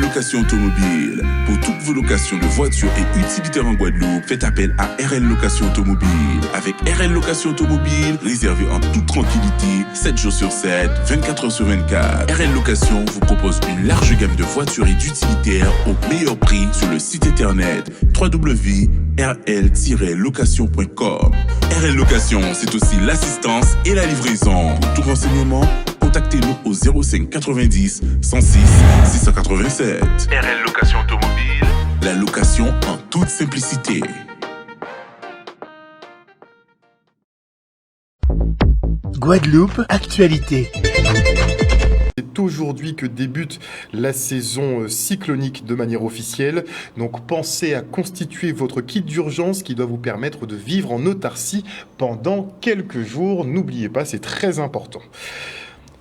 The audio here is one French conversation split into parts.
Location Automobile. Pour toutes vos locations de voitures et utilitaires en Guadeloupe, faites appel à RL Location Automobile. Avec RL Location Automobile, réservez en toute tranquillité, 7 jours sur 7, 24 heures sur 24. RL Location vous propose une large gamme de voitures et d'utilitaires au meilleur prix sur le site internet www.rl-location.com. RL Location, c'est aussi l'assistance et la livraison. Pour tout renseignement, contactez-nous au 05 90 106 687. RL Location Automobile, la location en toute simplicité. Guadeloupe Actualité. C'est aujourd'hui que débute la saison cyclonique de manière officielle. Donc pensez à constituer votre kit d'urgence qui doit vous permettre de vivre en autarcie pendant quelques jours. N'oubliez pas, c'est très important.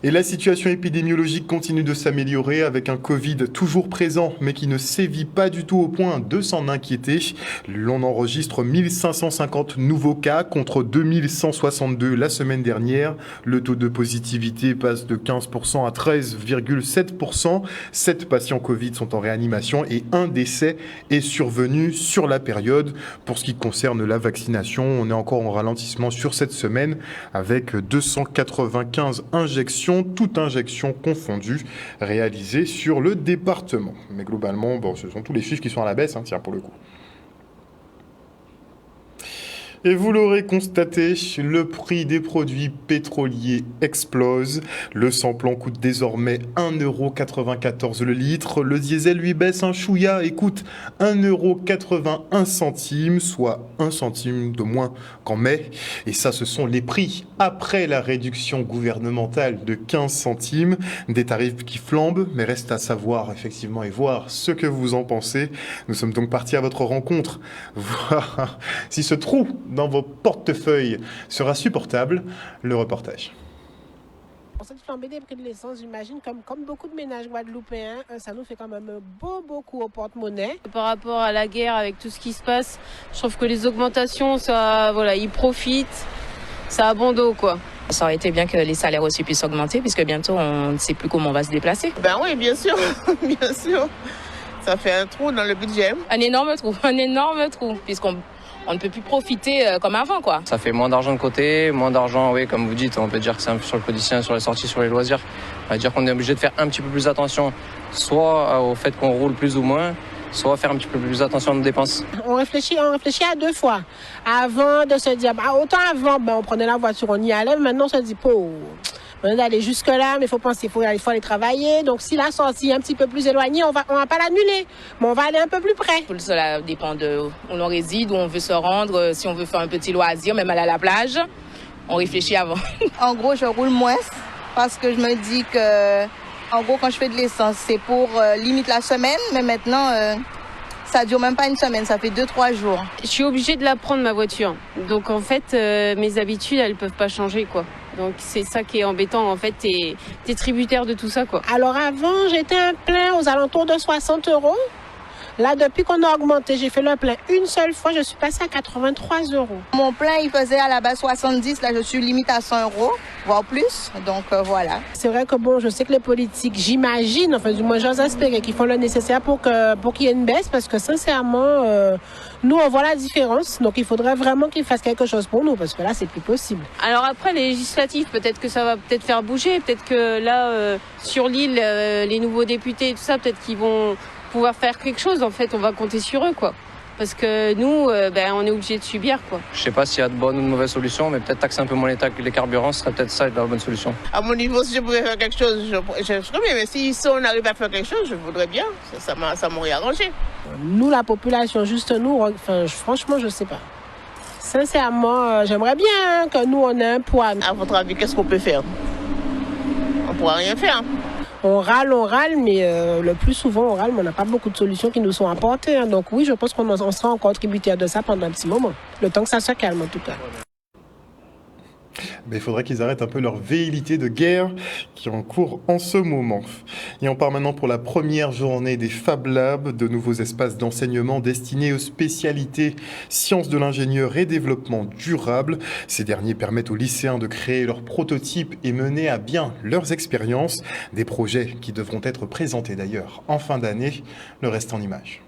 Et la situation épidémiologique continue de s'améliorer avec un Covid toujours présent mais qui ne sévit pas du tout au point de s'en inquiéter. L'on enregistre 1550 nouveaux cas contre 2162 la semaine dernière. Le taux de positivité passe de 15% à 13,7%. 7 patients Covid sont en réanimation et un décès est survenu sur la période. Pour ce qui concerne la vaccination, on est encore en ralentissement sur cette semaine avec 295 injections, toute injection confondue, réalisée sur le département. Mais globalement, ce sont tous les chiffres qui sont à la baisse, pour le coup. Et vous l'aurez constaté, le prix des produits pétroliers explose. Le samplon coûte désormais 1,94€ le litre. Le diesel lui baisse un chouïa et coûte 1,81€, soit 1 centime de moins qu'en mai. Et ça, ce sont les prix après la réduction gouvernementale de 15 centimes. Des tarifs qui flambent, mais reste à savoir effectivement et voir ce que vous en pensez. Nous sommes donc partis à votre rencontre, voir si ce trou dans vos portefeuilles sera supportable. Le reportage. Cette flambée des prix de l'essence, j'imagine, comme beaucoup de ménages guadeloupéens, ça nous fait quand même beaucoup au porte-monnaie. Par rapport à la guerre, avec tout ce qui se passe, je trouve que les augmentations, ils profitent, ça a bon dos, quoi. Ça aurait été bien que les salaires aussi puissent augmenter, puisque bientôt on ne sait plus comment on va se déplacer. Ben oui, bien sûr, bien sûr. Ça fait un trou dans le budget. Un énorme trou, puisqu'on ne peut plus profiter comme avant, quoi. Ça fait moins d'argent de côté, moins d'argent, oui, comme vous dites, on peut dire que c'est un peu sur le quotidien, sur les sorties, sur les loisirs. On va dire qu'on est obligé de faire un petit peu plus attention, soit au fait qu'on roule plus ou moins, soit faire un petit peu plus attention à nos dépenses. On réfléchit à 2 fois. Avant de se dire, autant avant, on prenait la voiture, on y allait, maintenant on se dit, on est allé jusque-là, mais il faut penser, il faut aller travailler. Donc, si la sortie est un petit peu plus éloignée, on va pas l'annuler, mais on va aller un peu plus près. Cela dépend de où on réside, où on veut se rendre, si on veut faire un petit loisir, même aller à la plage, on réfléchit avant. En gros, je roule moins parce que je me dis que, en gros, quand je fais de l'essence, c'est pour limite la semaine, mais maintenant, ça dure même pas une semaine, ça fait 2-3 jours. Je suis obligée de la prendre, ma voiture. Donc, en fait, mes habitudes, elles peuvent pas changer, quoi. Donc c'est ça qui est embêtant, en fait, t'es tributaire de tout ça, quoi. Alors avant, j'étais un plein aux alentours de 60€. Là, depuis qu'on a augmenté, j'ai fait le plein une seule fois, je suis passée à 83€. Mon plein, il faisait à la base 70, là je suis limite à 100€, voire plus, donc voilà. C'est vrai que je sais que les politiques, j'imagine, du moins j'ose espérer qu'ils font le nécessaire pour qu'il y ait une baisse, parce que sincèrement, nous on voit la différence, donc il faudrait vraiment qu'ils fassent quelque chose pour nous, parce que là c'est plus possible. Alors après les législatives, peut-être que ça va faire bouger, peut-être que là, sur l'île, les nouveaux députés et tout ça, peut-être qu'ils vont pouvoir faire quelque chose, en fait, on va compter sur eux, quoi. Parce que nous, on est obligés de subir, quoi. Je sais pas s'il y a de bonnes ou de mauvaises solutions, mais peut-être taxer un peu moins les carburants, ce serait peut-être ça la bonne solution. À mon niveau, si je pouvais faire quelque chose, je ferais bien, mais si on arrive à faire quelque chose, je voudrais bien, ça m'aurait arrangé. Nous, la population, juste nous, franchement, je sais pas. Sincèrement, j'aimerais bien que nous, on ait un poids. À votre avis, qu'est-ce qu'on peut faire? On pourra rien faire. On râle, mais le plus souvent on râle, mais on n'a pas beaucoup de solutions qui nous sont apportées. Donc oui, je pense qu'on sera encore tributaire de ça pendant un petit moment. Le temps que ça se calme en tout cas. Mais il faudrait qu'ils arrêtent un peu leur velléité de guerre qui est en cours en ce moment. Et on part maintenant pour la première journée des Fab Labs, de nouveaux espaces d'enseignement destinés aux spécialités sciences de l'ingénieur et développement durable. Ces derniers permettent aux lycéens de créer leurs prototypes et mener à bien leurs expériences. Des projets qui devront être présentés d'ailleurs en fin d'année. Le reste en images.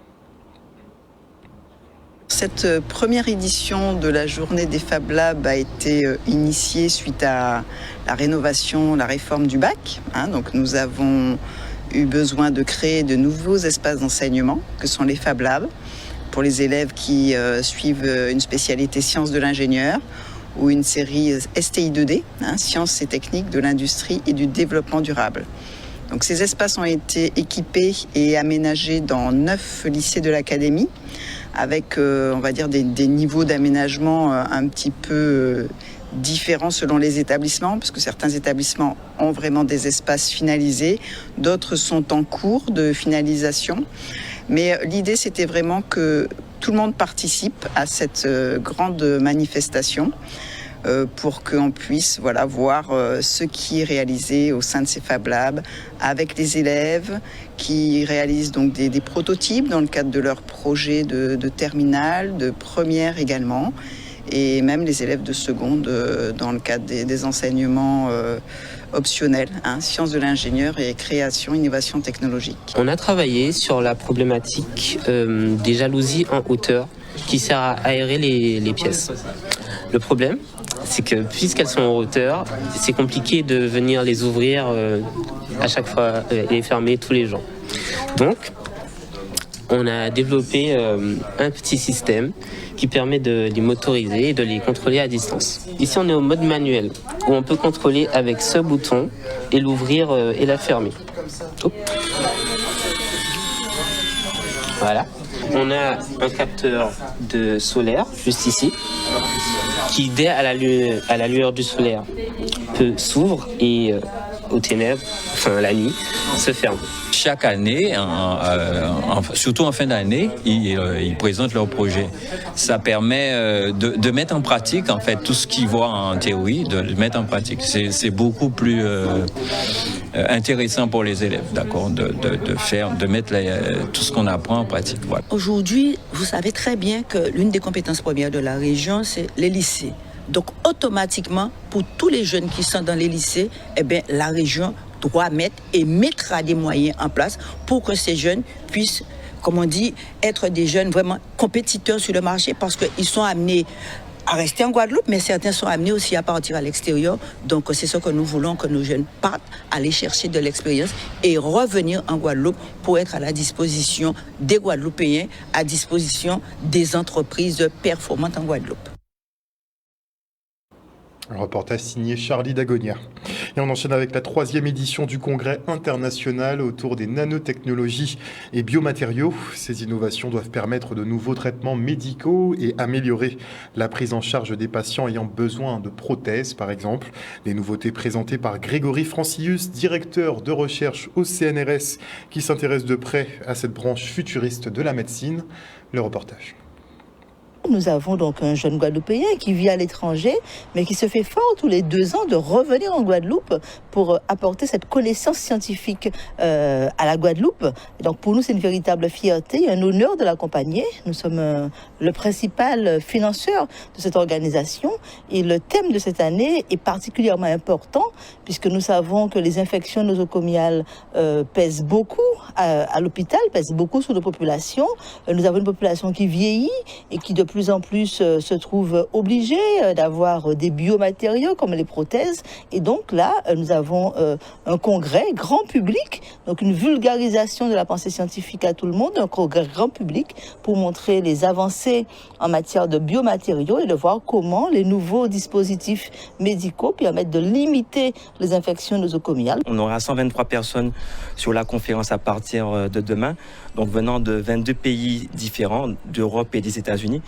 Cette première édition de la journée des Fab Labs a été initiée suite à la rénovation, la réforme du bac. Donc nous avons eu besoin de créer de nouveaux espaces d'enseignement, que sont les Fab Labs, pour les élèves qui suivent une spécialité sciences de l'ingénieur ou une série STI 2D, sciences et techniques de l'industrie et du développement durable. Donc ces espaces ont été équipés et aménagés dans 9 lycées de l'académie, avec, on va dire, des niveaux d'aménagement un petit peu différents selon les établissements, parce que certains établissements ont vraiment des espaces finalisés, d'autres sont en cours de finalisation. Mais l'idée, c'était vraiment que tout le monde participe à cette grande manifestation, pour qu'on puisse voir ce qui est réalisé au sein de ces Fab Labs avec les élèves qui réalisent donc des prototypes dans le cadre de leurs projets de terminale, de première également, et même les élèves de seconde dans le cadre des enseignements optionnels, sciences de l'ingénieur et création, innovation technologique. On a travaillé sur la problématique des jalousies en hauteur qui sert à aérer les pièces. Le problème, c'est que puisqu'elles sont en hauteur, c'est compliqué de venir les ouvrir à chaque fois et les fermer tous les jours. Donc, on a développé un petit système qui permet de les motoriser et de les contrôler à distance. Ici, on est au mode manuel, où on peut contrôler avec ce bouton et l'ouvrir et la fermer. Hop. Voilà. On a un capteur de solaire, juste ici, qui, dès à la lueur du solaire, s'ouvre et aux ténèbres, la nuit, se ferme. Chaque année, surtout en fin d'année, ils présentent leur projet. Ça permet de mettre en pratique, en fait, tout ce qu'ils voient en théorie, de le mettre en pratique. C'est beaucoup plus intéressant pour les élèves, d'accord, de mettre tout ce qu'on apprend en pratique. Voilà. Aujourd'hui, vous savez très bien que l'une des compétences premières de la région, c'est les lycées. Donc, automatiquement, pour tous les jeunes qui sont dans les lycées, la région doit mettre et mettra des moyens en place pour que ces jeunes puissent, comme on dit, être des jeunes vraiment compétiteurs sur le marché, parce qu'ils sont amenés à rester en Guadeloupe, mais certains sont amenés aussi à partir à l'extérieur. Donc c'est ce que nous voulons, que nos jeunes partent, aller chercher de l'expérience et revenir en Guadeloupe pour être à la disposition des Guadeloupéens, à disposition des entreprises performantes en Guadeloupe. Un reportage signé Charlie Dagonia. Et on enchaîne avec la 3e édition du congrès international autour des nanotechnologies et biomatériaux. Ces innovations doivent permettre de nouveaux traitements médicaux et améliorer la prise en charge des patients ayant besoin de prothèses, par exemple. Des nouveautés présentées par Grégory Francius, directeur de recherche au CNRS, qui s'intéresse de près à cette branche futuriste de la médecine. Le reportage. Nous avons donc un jeune Guadeloupéen qui vit à l'étranger, mais qui se fait fort tous les 2 ans de revenir en Guadeloupe pour apporter cette connaissance scientifique à la Guadeloupe. Et donc pour nous, c'est une véritable fierté et un honneur de l'accompagner. Nous sommes le principal financeur de cette organisation et le thème de cette année est particulièrement important puisque nous savons que les infections nosocomiales pèsent beaucoup à l'hôpital, pèsent beaucoup sur nos populations. Nous avons une population qui vieillit et qui de plus en plus se trouve obligée d'avoir des biomatériaux comme les prothèses. Et donc là, nous avons un congrès grand public, donc une vulgarisation de la pensée scientifique à tout le monde, un congrès grand public pour montrer les avancées en matière de biomatériaux et de voir comment les nouveaux dispositifs médicaux permettent de limiter les infections nosocomiales. On aura 123 personnes sur la conférence à partir de demain, donc venant de 22 pays différents d'Europe et des États-Unis.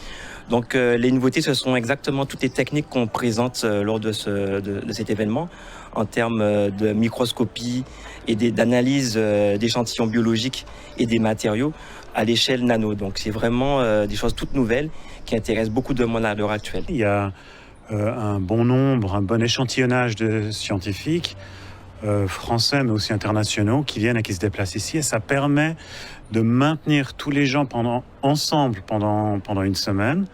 Donc les nouveautés, ce sont exactement toutes les techniques qu'on présente lors de cet événement en termes de microscopie et d'analyse d'échantillons biologiques et des matériaux à l'échelle nano. Donc c'est vraiment des choses toutes nouvelles qui intéressent beaucoup de monde à l'heure actuelle. Il y a un bon échantillonnage de scientifiques français mais aussi internationaux qui viennent et qui se déplacent ici, et ça permet de maintenir tous les gens ensemble pendant une semaine,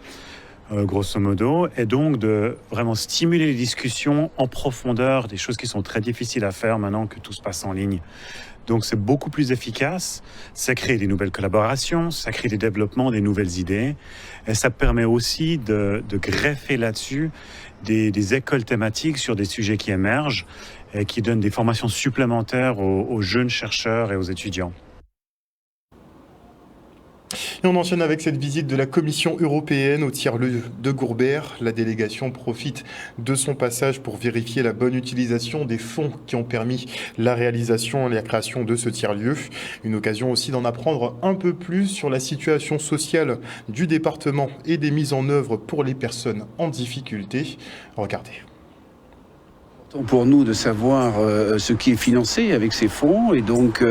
grosso modo, et donc de vraiment stimuler les discussions en profondeur, des choses qui sont très difficiles à faire maintenant que tout se passe en ligne. Donc c'est beaucoup plus efficace, ça crée des nouvelles collaborations, ça crée des développements, des nouvelles idées, et ça permet aussi de greffer là-dessus des écoles thématiques sur des sujets qui émergent et qui donnent des formations supplémentaires aux jeunes chercheurs et aux étudiants. Et on enchaîne avec cette visite de la Commission européenne au tiers-lieu de Gourbert. La délégation profite de son passage pour vérifier la bonne utilisation des fonds qui ont permis la réalisation et la création de ce tiers-lieu. Une occasion aussi d'en apprendre un peu plus sur la situation sociale du département et des mises en œuvre pour les personnes en difficulté. Regardez. Pour nous de savoir ce qui est financé avec ces fonds, et donc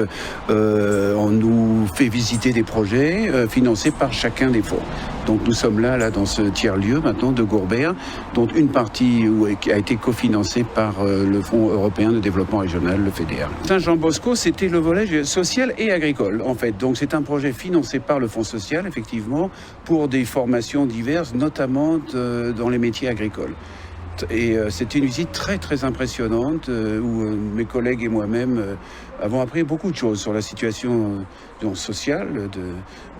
on nous fait visiter des projets financés par chacun des fonds. Donc nous sommes là dans ce tiers-lieu maintenant de Gourbert, dont une partie a été cofinancée par le Fonds européen de développement régional, le FEDER. Saint-Jean-Bosco, c'était le volet social et agricole en fait. Donc c'est un projet financé par le Fonds social, effectivement, pour des formations diverses, notamment dans les métiers agricoles. Et c'était une visite très très impressionnante où mes collègues et moi-même avons appris beaucoup de choses sur la situation sociale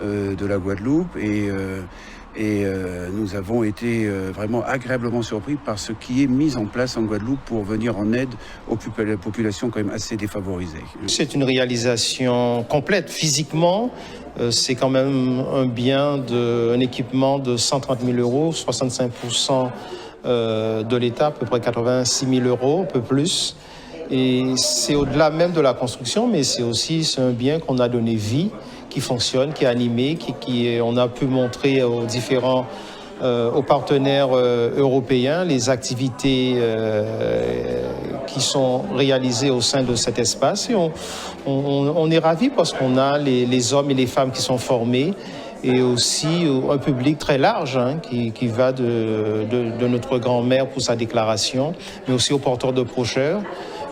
de la Guadeloupe, et nous avons été vraiment agréablement surpris par ce qui est mis en place en Guadeloupe pour venir en aide aux populations quand même assez défavorisées. C'est une réalisation complète physiquement. C'est quand même un équipement de 130 000 euros, 65% de l'État, à peu près 86 000 euros, un peu plus. Et c'est au-delà même de la construction, mais c'est un bien qu'on a donné vie, qui fonctionne, qui est animé, on a pu montrer aux partenaires européens les activités qui sont réalisées au sein de cet espace. Et on est ravis parce qu'on a les hommes et les femmes qui sont formés, et aussi un public très large qui va de notre grand-mère pour sa déclaration, mais aussi aux porteurs de projets,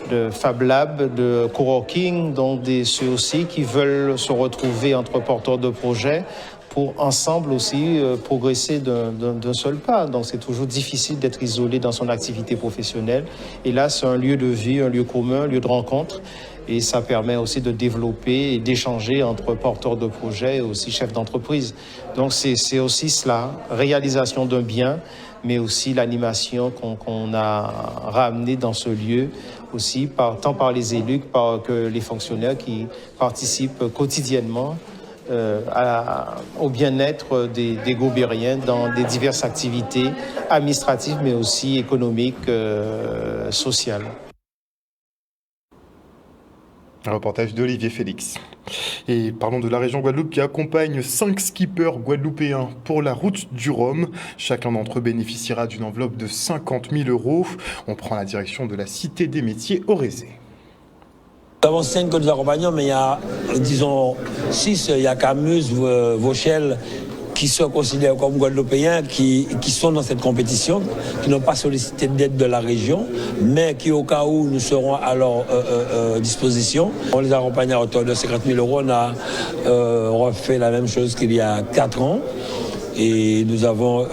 de Fab Lab, de coworking, donc ceux aussi qui veulent se retrouver entre porteurs de projets pour ensemble aussi progresser d'un seul pas. Donc c'est toujours difficile d'être isolé dans son activité professionnelle. Et là, c'est un lieu de vie, un lieu commun, un lieu de rencontre. Et ça permet aussi de développer et d'échanger entre porteurs de projets et aussi chefs d'entreprise. Donc c'est aussi cela, réalisation d'un bien, mais aussi l'animation qu'on a ramenée dans ce lieu, aussi tant par les élus que les fonctionnaires qui participent quotidiennement au bien-être des Gobériens dans des diverses activités administratives, mais aussi économiques, sociales. Un reportage d'Olivier Félix. Et parlons de la région Guadeloupe qui accompagne 5 skippers guadeloupéens pour la route du Rhum. Chacun d'entre eux bénéficiera d'une enveloppe de 50 000 euros. On prend la direction de la Cité des métiers au Rézé. Nous avons 5 que nous accompagnons, mais il y a, disons, 6. Il y a Camus, Vauchel, qui sont considérés comme guadeloupéens, qui sont dans cette compétition, qui n'ont pas sollicité d'aide de la région, mais qui, au cas où, nous serons à leur disposition. On les accompagne à hauteur de 50 000 euros. On a refait la même chose qu'il y a 4 ans. Et nous avons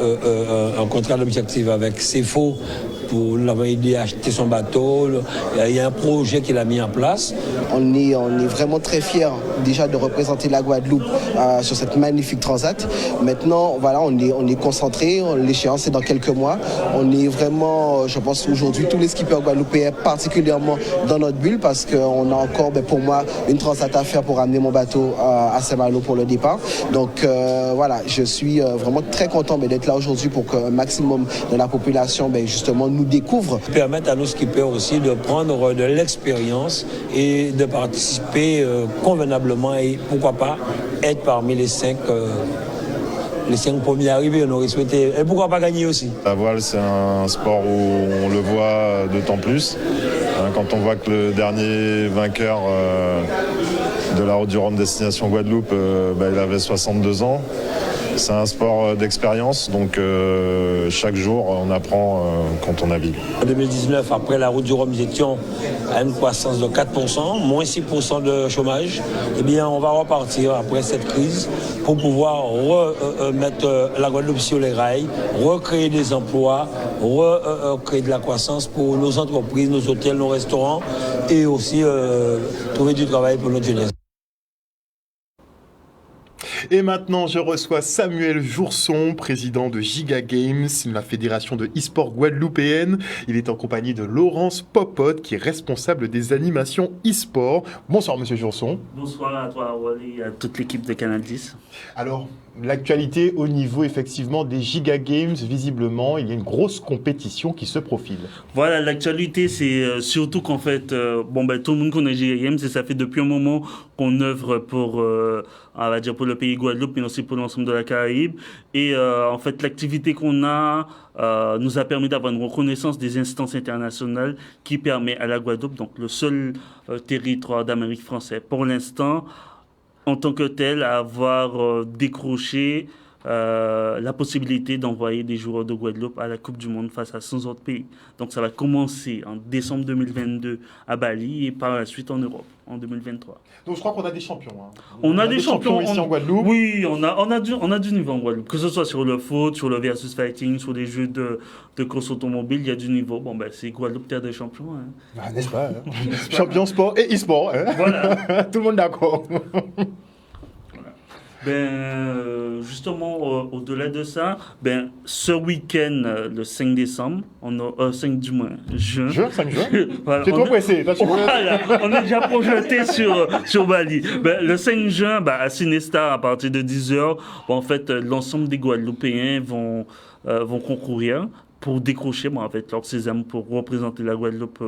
un contrat d'objectif avec CEFO pour nous avoir aidé à acheter son bateau. Il y a un projet qu'il a mis en place. On est vraiment très fiers déjà de représenter la Guadeloupe sur cette magnifique transat. Maintenant, voilà, on est concentré. L'échéance est dans quelques mois. On est vraiment, je pense aujourd'hui, tous les skippers guadeloupéens particulièrement dans notre bulle parce qu'on a encore, pour moi, une transat à faire pour amener mon bateau à Saint-Malo pour le départ. Donc voilà, je suis vraiment très content d'être là aujourd'hui pour qu'un maximum de la population justement nous découvre. Permettre à nos skippers aussi de prendre de l'expérience et de participer convenablement et pourquoi pas être parmi les 5 premiers arrivés. On aurait souhaité, et pourquoi pas gagner aussi. La voile, c'est un sport où on le voit d'autant plus. Quand on voit que le dernier vainqueur de la route du Rhum destination Guadeloupe, il avait 62 ans. C'est un sport d'expérience, donc chaque jour on apprend quand on navigue. En 2019, après la route du Rhum, nous étions à une croissance de 4%, moins 6% de chômage. Eh bien, on va repartir après cette crise pour pouvoir remettre la Guadeloupe sur les rails, recréer des emplois, recréer de la croissance pour nos entreprises, nos hôtels, nos restaurants et aussi trouver du travail pour notre jeunesse. Et maintenant, je reçois Samuel Jourson, président de Giga Games, la fédération de e-sport guadeloupéenne. Il est en compagnie de Laurence Popote, qui est responsable des animations e-sport. Bonsoir, monsieur Jourson. Bonsoir à toi, Wally, et à toute l'équipe de Canal 10. Alors, l'actualité au niveau, effectivement, des Giga Games, visiblement, il y a une grosse compétition qui se profile. Voilà, l'actualité, c'est surtout qu'en fait, tout le monde connaît Giga Games et ça fait depuis un moment qu'on œuvre pour, on va dire, pour le pays Guadeloupe, mais aussi pour l'ensemble de la Caraïbe. Et en fait, l'activité qu'on a nous a permis d'avoir une reconnaissance des instances internationales qui permet à la Guadeloupe, donc le seul territoire d'Amérique française pour l'instant, en tant que tel, à avoir décroché la possibilité d'envoyer des joueurs de Guadeloupe à la Coupe du Monde face à 100 autres pays. Donc ça va commencer en décembre 2022 à Bali et par la suite en Europe en 2023. Donc je crois qu'on a des champions. Hein. On a des champions ici en Guadeloupe. Oui, on a du niveau en Guadeloupe. Que ce soit sur le foot, sur le versus fighting, sur les jeux de course automobile, il y a du niveau. Bon, c'est Guadeloupe terre des champions. Hein. Ah, n'est-ce pas hein. Champion sport et e-sport. Hein. Voilà. Tout le monde d'accord. Justement, au-delà de ça, ce week-end, le 5 décembre, 5 du mois, juin. 5 juin voilà, c'est trop pressé. Voilà, on est déjà projeté sur Bali. Le 5 juin, à Cinestar, à partir de 10h, en fait, l'ensemble des Guadeloupéens vont concourir pour décrocher leur sésame pour représenter la Guadeloupe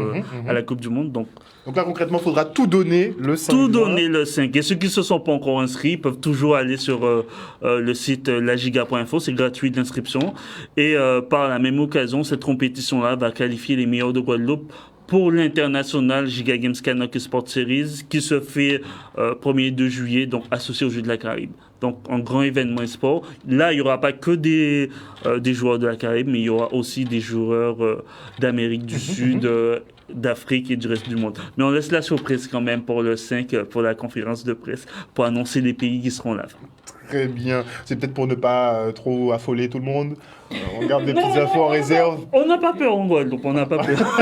à la Coupe du Monde. Donc là, concrètement, il faudra tout donner le 5 Tout donner le 5. Et ceux qui ne se sont pas encore inscrits peuvent toujours aller sur le site lagiga.info, c'est gratuit d'inscription. Et par la même occasion, cette compétition-là va qualifier les meilleurs de Guadeloupe pour l'international Giga Games Canock Sport Series qui se fait 1er et 2 juillet, donc associé aux Jeux de la Caraïbe. Donc un grand événement e-sport. Là, il n'y aura pas que des joueurs de la Caraïbe, mais il y aura aussi des joueurs d'Amérique du Sud, d'Afrique et du reste du monde. Mais on laisse la surprise quand même pour le 5, pour la conférence de presse, pour annoncer les pays qui seront là. Très bien. C'est peut-être pour ne pas trop affoler tout le monde. On garde des petites infos en réserve. On n'a pas peur en Guadeloupe, on n'a pas peur.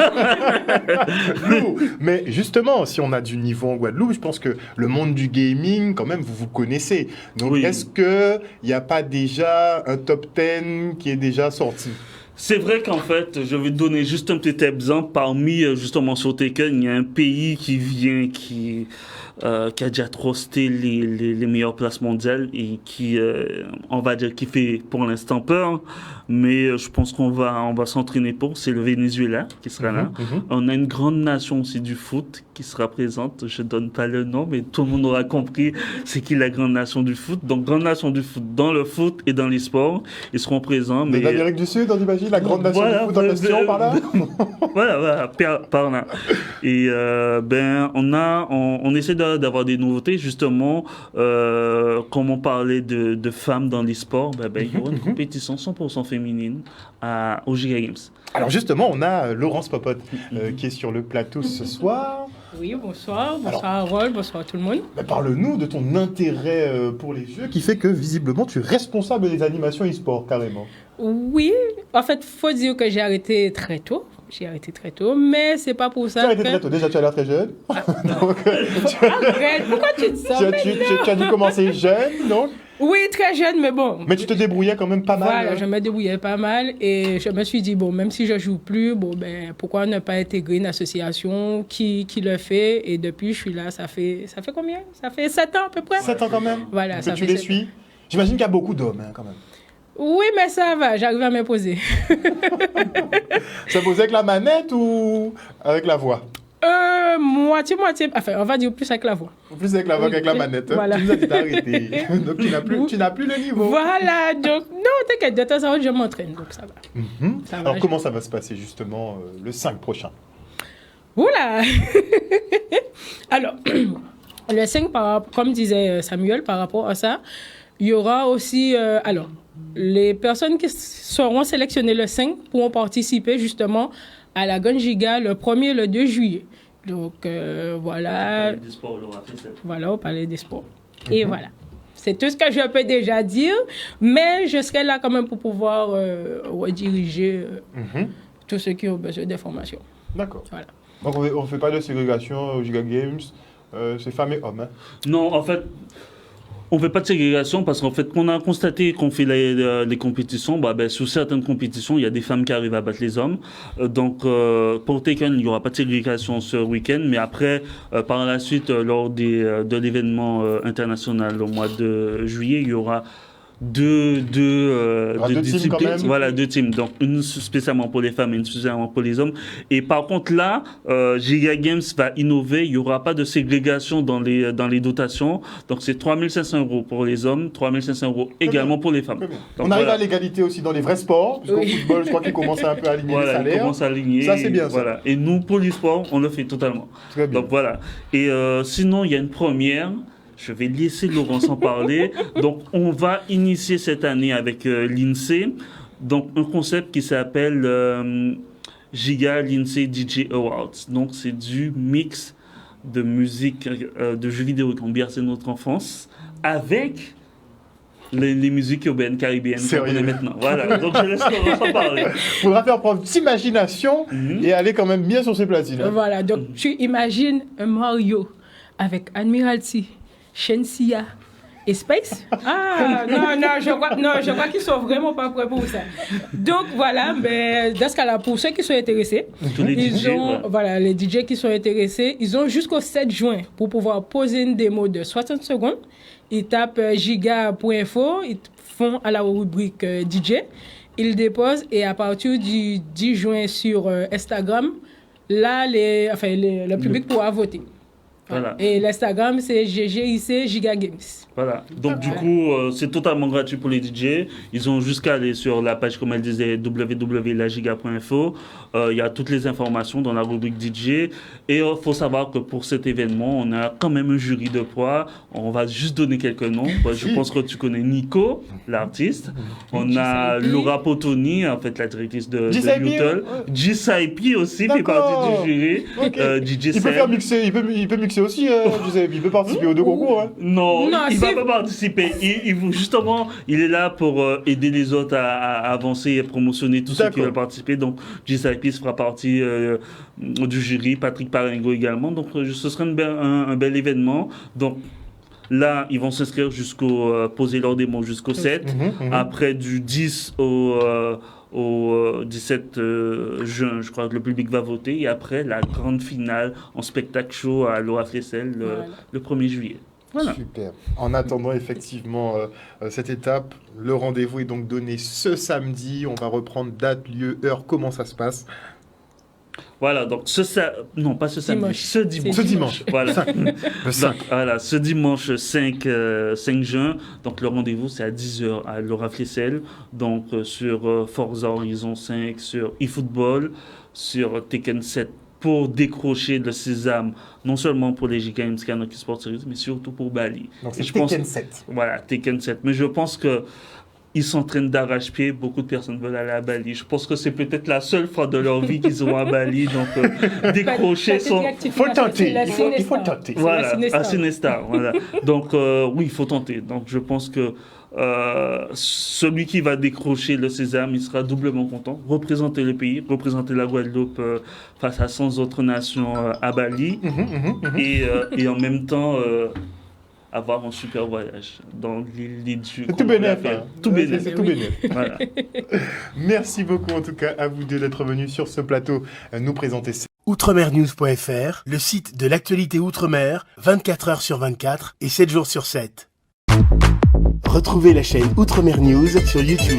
Mais justement, si on a du niveau en Guadeloupe, je pense que le monde du gaming, quand même, vous connaissez. Donc, oui. Est-ce qu'il n'y a pas déjà un top 10 qui est déjà sorti ? C'est vrai qu'en fait, je vais te donner juste un petit exemple. Parmi, justement, sur Tekken, il y a un pays qui a déjà trusté les meilleures places mondiales et qui, on va dire, qui fait pour l'instant peur. Mais je pense qu'on va s'entraîner pour. C'est le Venezuela qui sera là. On a une grande nation aussi du foot qui sera présente. Je donne pas le nom, mais tout le monde aura compris c'est qui la grande nation du foot. Donc, grande nation du foot dans le foot et dans les sports. Ils seront présents. Mais d'Amérique du Sud, on imagine la grande nation du foot dans le Sion, par là. Voilà, par là. Et on essaie d'avoir des nouveautés, justement. Comme on parlait de femmes dans les sports, il y aura une compétition 100% féminine au Giga Games. Alors justement, on a Laurence Popote qui est sur le plateau ce soir. Oui, bonsoir. Bonsoir Harold, bonsoir tout le monde. Parle-nous de ton intérêt pour les jeux qui fait que visiblement tu es responsable des animations e-sport carrément. Oui, en fait, il faut dire que j'ai arrêté très tôt. Mais c'est pas pour ça. Tu as arrêté très tôt, déjà tu as l'air très jeune. Arrête, pourquoi tu dis ça? Tu as dû commencer jeune, non? Oui, très jeune, mais bon. Mais tu te débrouillais quand même pas mal. Voilà, je me débrouillais pas mal et je me suis dit, même si je joue plus, pourquoi ne pas intégrer une association qui le fait? Et depuis, je suis là, ça fait combien? Ça fait 7 ans à peu près. 7 ans quand même? Voilà. Que tu les suis? J'imagine qu'il y a beaucoup d'hommes quand même. Oui, mais ça va, j'arrive à m'imposer. Ça posait avec la manette ou avec la voix? Moitié. Enfin, on va dire plus avec la voix. Plus avec la voix qu'avec la manette. Voilà. Tu nous as dit d'arrêter. Donc, tu n'as plus le niveau. Voilà. Donc, non, t'inquiète, de temps en temps, je m'entraîne. Donc, ça va. Alors, comment ça va se passer, justement, le 5 prochain? Oula. Alors, le 5, comme disait Samuel, par rapport à ça, Il y aura aussi, alors, les personnes qui seront sélectionnées le 5 pourront participer justement à la Gun Giga le 1er et le 2 juillet. Donc, voilà. Voilà, au Palais des Sports. Et voilà. C'est tout ce que je peux déjà dire, mais je serai là quand même pour pouvoir rediriger tous ceux qui ont besoin d'informations. D'accord. Voilà. Donc on ne fait pas de ségrégation au Giga Games, c'est femmes et hommes. Hein. Non, en fait, on ne fait pas de ségrégation parce qu'en fait, qu'on a constaté qu'on fait les compétitions, sur certaines compétitions, il y a des femmes qui arrivent à battre les hommes. Donc, pour Taken, il n'y aura pas de ségrégation ce week-end, mais après, par la suite, lors de l'événement international au mois de juillet, il y aura deux teams quand même. Voilà, 2 teams. Donc, une spécialement pour les femmes et une spécialement pour les hommes. Et par contre, là, Giga Games va innover. Il n'y aura pas de ségrégation dans les dotations. Donc, c'est 3 500 € pour les hommes, 3 500 € également pour les femmes. Donc, on arrive à l'égalité aussi dans les vrais sports, parce qu'au football, je crois qu'ils commencent un peu à aligner les salaires. Ils commencent à aligner. Ça, c'est bien, ça. Voilà. Et nous, pour l'e-sport, on le fait totalement. Très bien. Donc, voilà. Et sinon, il y a une première. Je vais laisser Laurence en parler. Donc, on va initier cette année avec l'INSEE, donc un concept qui s'appelle Giga l'INSEE DJ Awards. Donc, c'est du mix de musique, de jeux vidéo qui ont bercé notre enfance, avec les musiques urbaines, caribéennes qu'on connaît maintenant. Voilà, donc je laisse Laurence en parler. Il faudra faire preuve d'imagination et aller quand même bien sur ces platines. Voilà, donc tu imagines un Mario avec Admiralty, Shensia et Space. Ah, je crois qu'ils sont vraiment pas prêts pour ça. Donc voilà, mais dans ce cas-là, pour ceux qui sont intéressés, les DJ qui sont intéressés, ils ont jusqu'au 7 juin pour pouvoir poser une démo de 60 secondes. Ils tapent giga.info, ils font à la rubrique DJ, ils déposent et à partir du 10 juin sur Instagram, là, le public pourra voter. Voilà. Et l'Instagram, c'est GGIC Giga Games. Voilà. Donc, du coup, c'est totalement gratuit pour les DJ. Ils ont jusqu'à aller sur la page, comme elle disait, www.lagiga.info. Il y a toutes les informations dans la rubrique DJ. Et il faut savoir que pour cet événement, on a quand même un jury de poids. On va juste donner quelques noms. Je pense que tu connais Nico, l'artiste. On a Laura Potoni, en fait, la directrice de Newtel. G-Saipi aussi fait partie du jury. DJ il peut faire mixer, il peut mixer aussi, il peut participer aux 2 concours. Hein. Non, il va pas participer. Justement, il est là pour aider les autres à avancer et promotionner tous ceux qui veulent participer. Donc, G-Saipi fera partie du jury, Patrick Paringo également. Donc, ce sera un bel événement. Donc, là, ils vont s'inscrire poser leur démo jusqu'au 7. Après, du 10 au 17 juin, je crois que le public va voter. Et après, la grande finale en spectacle show à Laura Flessel le 1er juillet. Voilà. Super. En attendant effectivement cette étape, le rendez-vous est donc donné ce samedi. On va reprendre date, lieu, heure, comment ça se passe. Voilà, donc ce dimanche. Voilà. Le 5. Voilà, ce dimanche 5 juin. Donc le rendez-vous c'est à 10h à Laura Flessel. Donc sur Forza Horizon 5, sur eFootball, sur Tekken 7 pour décrocher le sésame, non seulement pour les Giga Games Kanaki Sport Series, mais surtout pour Bali. Donc c'est Tekken 7. Voilà, Tekken 7. Mais je pense que ils s'entraînent d'arrache-pied, beaucoup de personnes veulent aller à Bali. Je pense que c'est peut-être la seule fois de leur vie qu'ils iront à Bali, donc décrocher son... Il faut tenter. Voilà, à Sinestar, voilà. Donc oui, il faut tenter. Donc je pense que celui qui va décrocher le sésame, il sera doublement content. Représenter le pays, représenter la Guadeloupe face à 100 autres nations à Bali, et en même temps... avoir un super voyage dans l'île du... C'est tout bénef. Tout bénef. C'est tout bénef. Voilà. Merci beaucoup en tout cas à vous deux d'être venus sur ce plateau nous présenter ça. Outremernews.fr, le site de l'actualité Outre-mer, 24 heures sur 24 et 7 jours sur 7. Retrouvez la chaîne Outremer News sur YouTube.